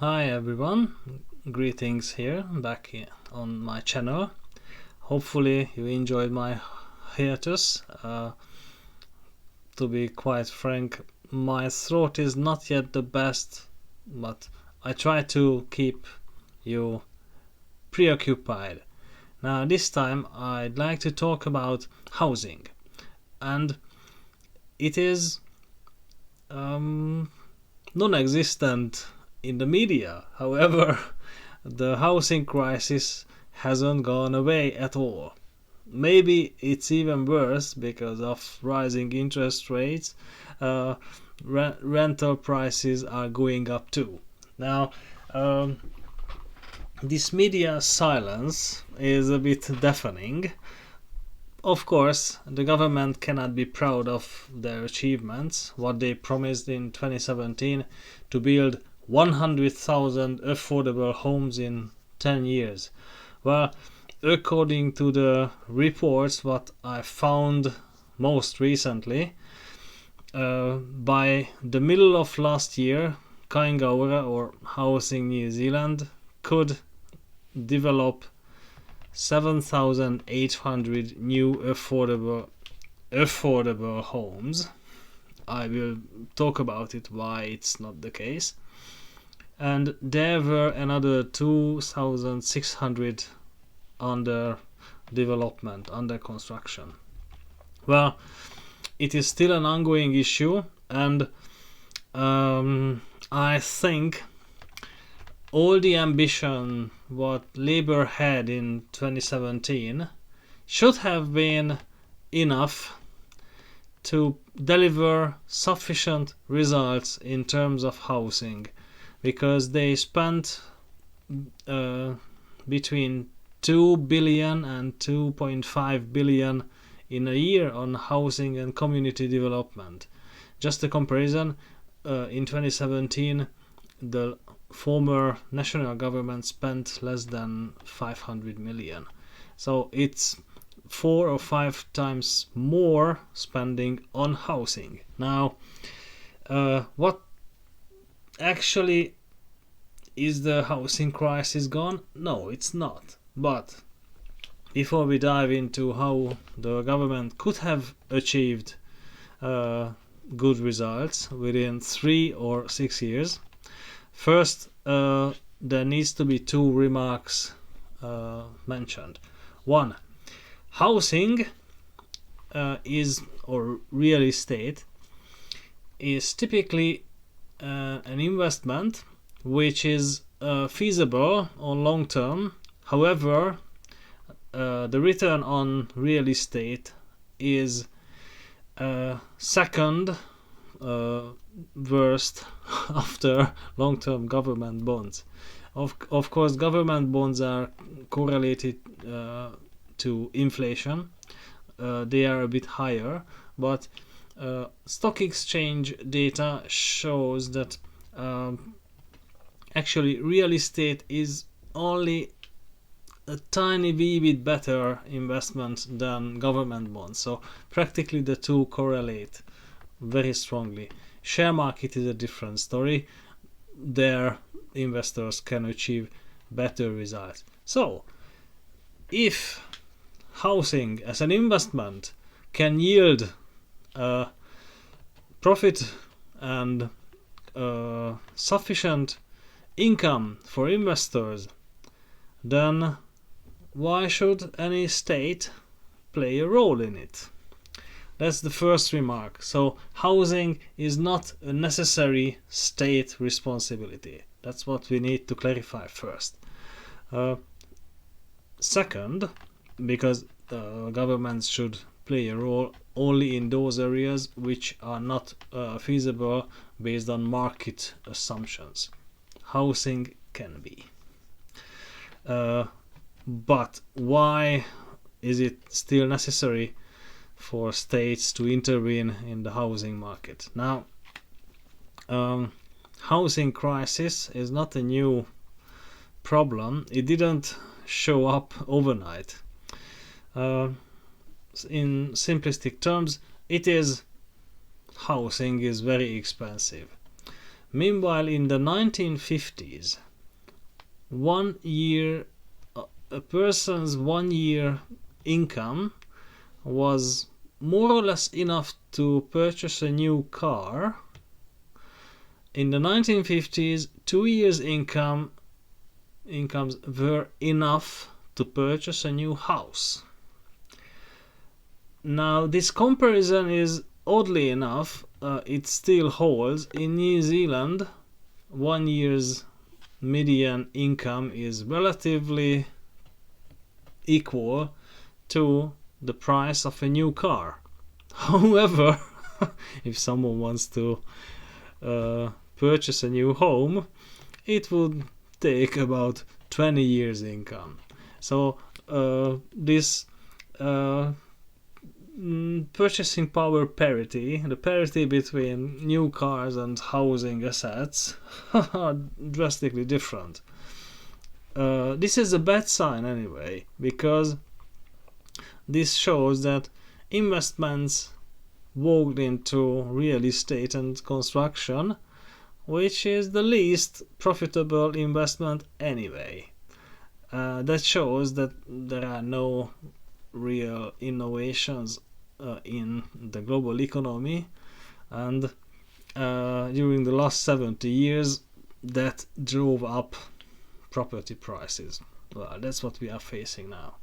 Hi everyone, greetings here back here on my channel. Hopefully you enjoyed my hiatus. To be quite frank, my throat is not yet the best, but I try to keep you preoccupied. Now this time I'd like to talk about housing, and it is non-existent in the media. However, the housing crisis hasn't gone away at all. Maybe it's even worse because of rising interest rates. Uh, Rental prices are going up too. Now, this media silence is a bit deafening. Of course, the government cannot be proud of their achievements, what they promised in 2017 to build 100,000 affordable homes in 10 years. Well, according to the reports what I found most recently, by the middle of last year, Kaingaura or Housing New Zealand could develop 7,800 new affordable homes. I will talk about it why it's not the case. And there were another 2,600 under development, under construction. Well, it is still an ongoing issue, and I think all the ambition what Labour had in 2017 should have been enough to deliver sufficient results in terms of housing, because they spent between 2 billion and 2.5 billion in a year on housing and community development. Just a comparison, in 2017 the former national government spent less than 500 million. So it's 4 or 5 times more spending on housing. Now, what actually is the housing crisis gone? No, it's not. But before we dive into how the government could have achieved good results within 3 or 6 years, first, there needs to be 2 remarks mentioned. One, housing or real estate is typically an investment which is feasible on long term. However, the return on real estate is second worst after long-term government bonds. Of course, government bonds are correlated to inflation. They are a bit higher, but stock exchange data shows that actually real estate is only a tiny wee bit better investment than government bonds. So practically the two correlate very strongly. Share market is a different story. There investors can achieve better results. So if housing as an investment can yield profit and sufficient income for investors, then why should any state play a role in it? That's the first remark. So housing is not a necessary state responsibility. That's what we need to clarify first. Second, because governments should play a role only in those areas which are not feasible based on market assumptions. Housing can be. But why is it still necessary for states to intervene in the housing market? Now, housing crisis is not a new problem. It didn't show up overnight. In simplistic terms, housing is very expensive. Meanwhile, in the 1950s, a person's 1 year income was more or less enough to purchase a new car. In the 1950s, 2 years' incomes were enough to purchase a new house. Now, this comparison is, oddly enough, it still holds. In New Zealand, 1 year's median income is relatively equal to the price of a new car. However, if someone wants to purchase a new home, it would take about 20 years income. So this purchasing power parity, the parity between new cars and housing assets, are drastically different. This is a bad sign anyway, because this shows that investments walked into real estate and construction, which is the least profitable investment anyway. That shows that there are no real innovations in the global economy, and during the last 70 years that drove up property prices. Well, that's what we are facing now.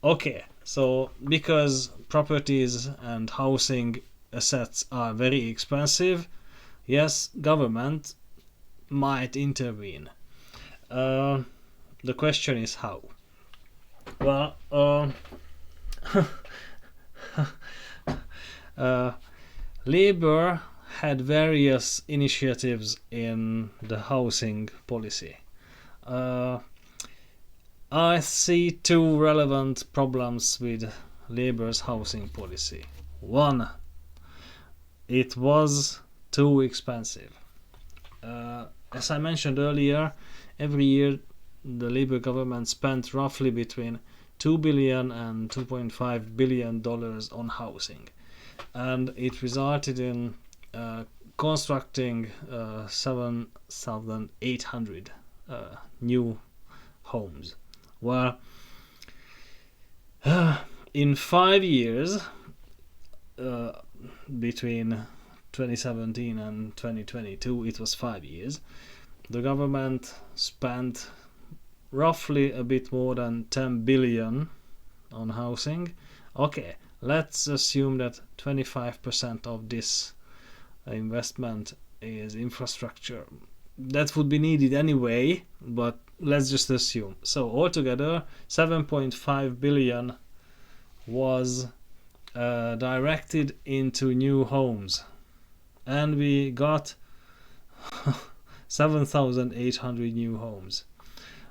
Okay, so because properties and housing assets are very expensive, yes, government might intervene. The question is how. Well, Labour had various initiatives in the housing policy. I see two relevant problems with Labour's housing policy. One, it was too expensive. As I mentioned earlier, every year the Labour government spent roughly between $2 billion and $2.5 billion on housing, and it resulted in constructing 7,800 new homes. Well, in 5 years, between 2017 and 2022, it was 5 years, the government spent roughly a bit more than 10 billion on housing. Okay, let's assume that 25% of this investment is infrastructure. That would be needed anyway, but let's just assume. So altogether, 7.5 billion was directed into new homes, and we got 7,800 new homes.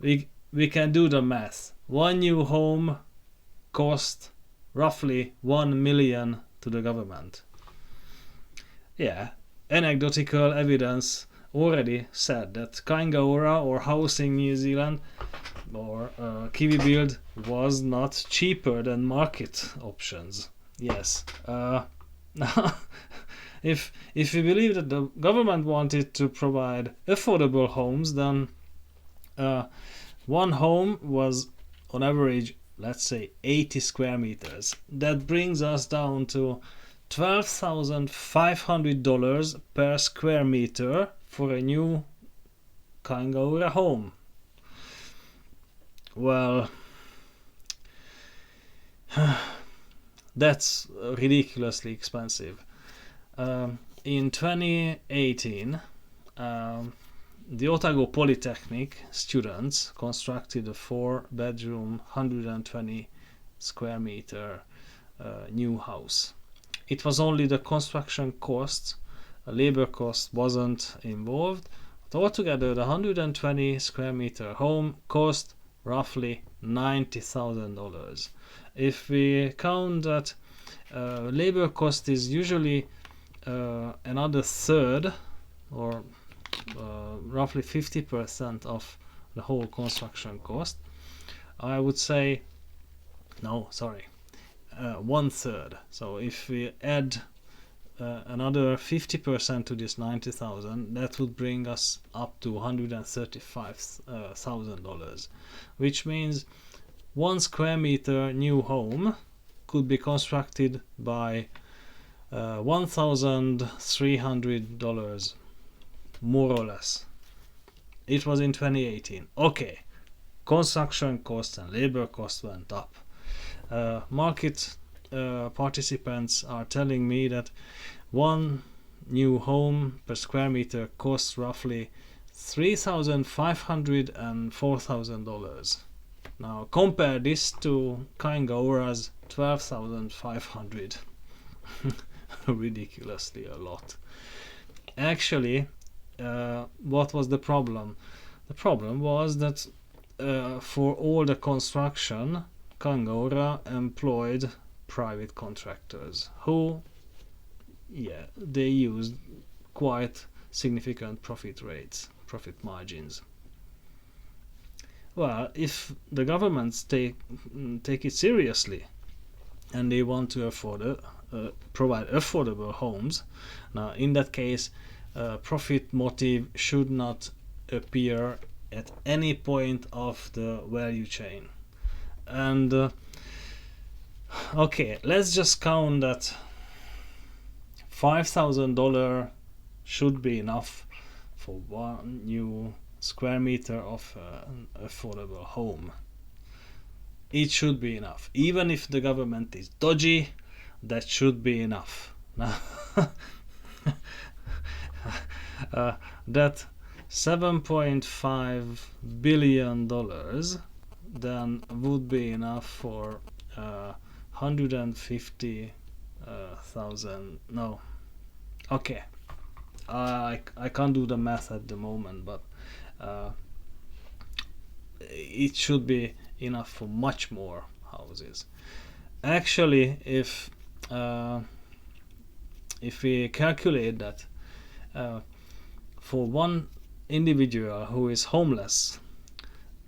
We can do the math. One new home cost roughly 1 million to the government. Yeah, anecdotal evidence already said that Kaingaora or Housing New Zealand or KiwiBuild was not cheaper than market options. Yes. If we believe that the government wanted to provide affordable homes, then one home was on average, let's say, 80 square meters. That brings us down to $12,500 per square meter for a new Kaingaora home. Well, that's ridiculously expensive. In 2018, the Otago Polytechnic students constructed a 4-bedroom, 120 square meter new house. It was only the construction cost, labor cost wasn't involved, but altogether the 120 square meter home cost roughly $90,000. If we count that labor cost is usually another third, or roughly 50% of the whole construction cost, I would say, no, sorry, 1/3. So if we add another 50% to this 90,000, that would bring us up to $135,000, which means 1 square meter new home could be constructed by $1,300, more or less. It was in 2018. Okay, construction costs and labor costs went up. Market participants are telling me that one new home per square meter costs roughly $3,500 and $4,000. Now compare this to Kaingaura's $12,500. Ridiculously a lot. Actually, what was the problem? The problem was that for all the construction, Kaingaura employed private contractors who, they used quite significant profit margins. Well, if the governments take it seriously and they want to provide affordable homes, now in that case, profit motive should not appear at any point of the value chain. And okay, let's just count that $5,000 should be enough for one new square meter of an affordable home. It should be enough. Even if the government is dodgy, that should be enough. That $7.5 billion then would be enough for 150,000. No, okay, I can't do the math at the moment, but it should be enough for much more houses. Actually, if we calculate that for one individual who is homeless,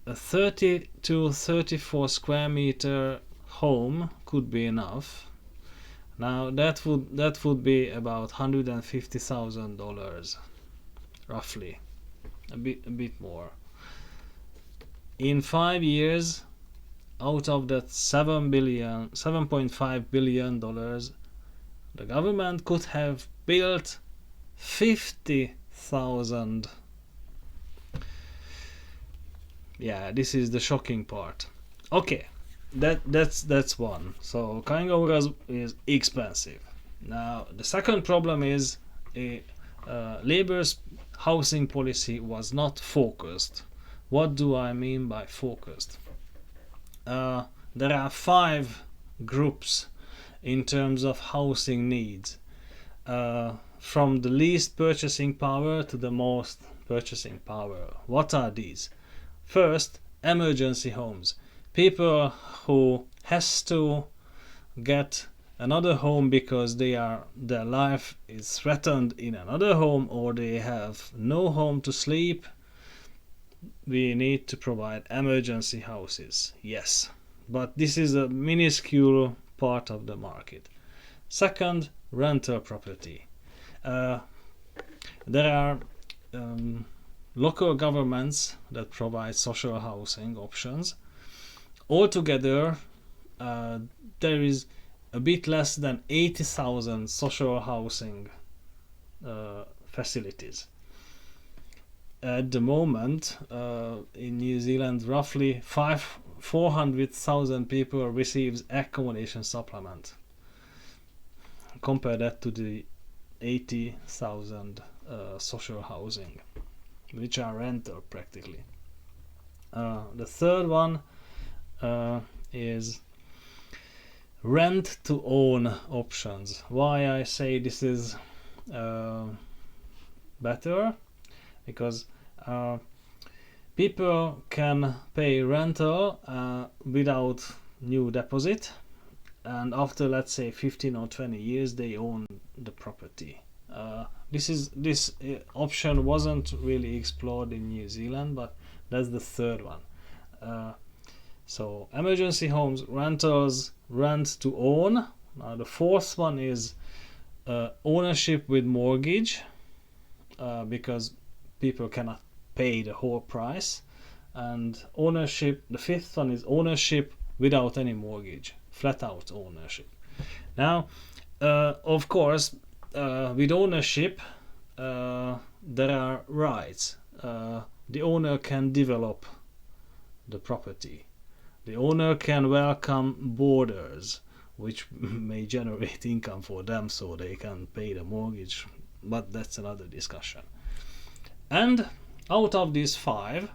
a 30 to 34 square meter home could be enough. Now that would be about $150,000, roughly, a bit more. In 5 years, out of that $7.5 billion, the government could have built 50,000. Yeah, this is the shocking part. Okay, that's one. So Kaingaura is expensive. Now the second problem is Labour's housing policy was not focused. What do I mean by focused? There are 5 groups in terms of housing needs, from the least purchasing power to the most purchasing power. What are these? First, emergency homes. People who has to get another home because their life is threatened in another home, or they have no home to sleep. We need to provide emergency houses, yes, but this is a minuscule part of the market. Second, rental property. There are local governments that provide social housing options. Altogether, there is a bit less than 80,000 social housing facilities. At the moment, in New Zealand, roughly 400,000 people receives accommodation supplement. Compare that to the 80,000 social housing, which are rental practically. The third one is rent to own options. Why I say this is better? Because people can pay rental without new deposit, and after, let's say, 15 or 20 years they own the property. This option wasn't really explored in New Zealand, but that's the third one. So emergency homes, rentals, rent to own. Now the fourth one is ownership with mortgage, because people cannot pay the whole price, and ownership, the fifth one is ownership without any mortgage, flat out ownership. Now, of course, with ownership, there are rights. The owner can develop the property. The owner can welcome boarders, which may generate income for them so they can pay the mortgage, but that's another discussion. And out of these five,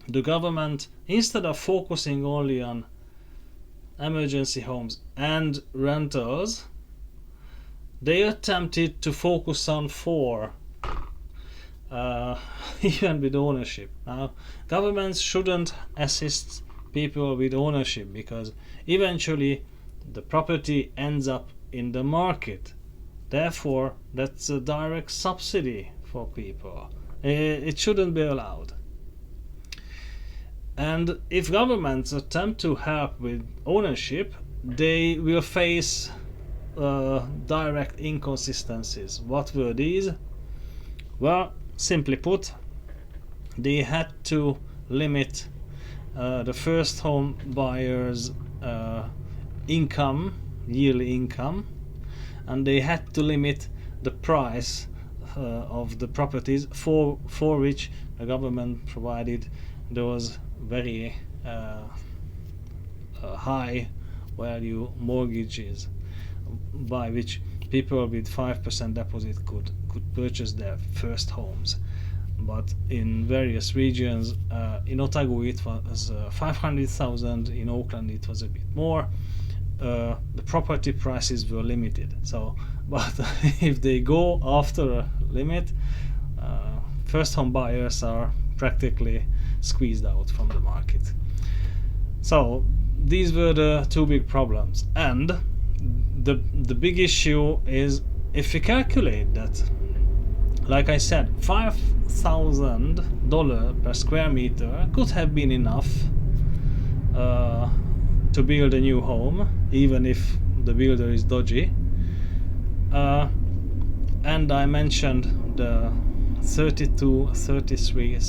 the government, instead of focusing only on emergency homes and rentals, they attempted to focus on four, even with ownership. Now, governments shouldn't assist people with ownership because eventually the property ends up in the market. Therefore, that's a direct subsidy for people. It shouldn't be allowed. And if governments attempt to help with ownership, they will face direct inconsistencies. What were these? Well, simply put, they had to limit the first home buyers' income, yearly income, and they had to limit the price of the properties for which the government provided those very high value mortgages, by which people with 5% deposit could purchase their first homes. But in various regions, in Otago it was 500,000, in Auckland it was a bit more. The property prices were limited. So, but if they go after a limit, first home buyers are practically squeezed out from the market. So these were the two big problems, and the big issue is if you calculate that, like I said, $5,000 per square meter could have been enough to build a new home, even if the builder is dodgy. And I mentioned the 33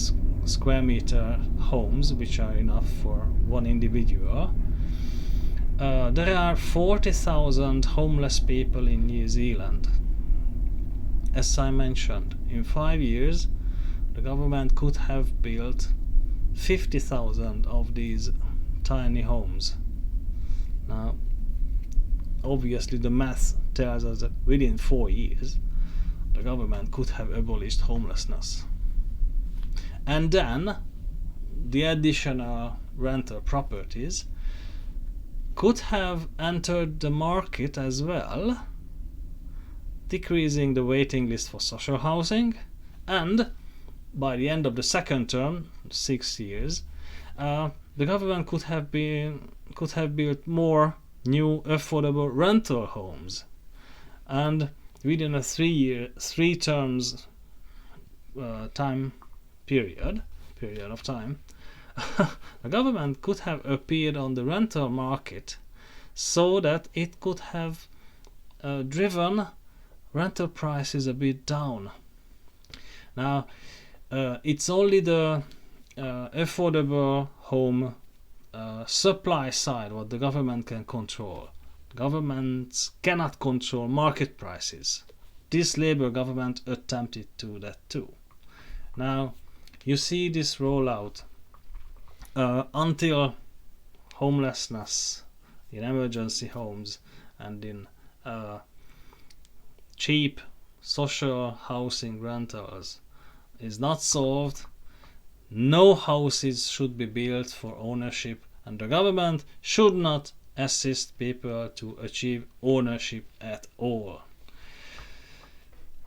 square meter homes, which are enough for one individual. There are 40,000 homeless people in New Zealand. As I mentioned, in 5 years, the government could have built 50,000 of these tiny homes. Now, obviously the math tells us that within 4 years, the government could have abolished homelessness. And then, the additional rental properties could have entered the market as well, decreasing the waiting list for social housing, and by the end of the second term, 6 years, the government could have built more new affordable rental homes, and within a 3 terms time period of time, the government could have appeared on the rental market so that it could have driven rental prices a bit down. Now, it's only the affordable home supply side what the government can control. Governments cannot control market prices. This Labour government attempted to do that too. Now, you see this rollout until homelessness in emergency homes and in cheap social housing rentals is not solved. No houses should be built for ownership, and the government should not assist people to achieve ownership at all.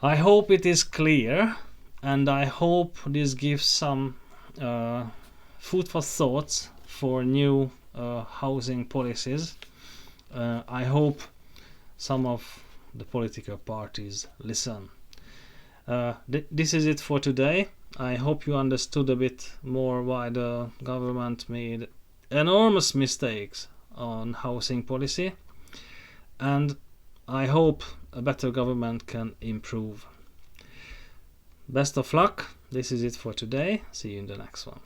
I hope it is clear, and I hope this gives some food for thoughts for new housing policies. I hope some of the political parties listen. This is it for today. I hope you understood a bit more why the government made enormous mistakes on housing policy, and I hope a better government can improve. Best of luck. This is it for today. See you in the next one.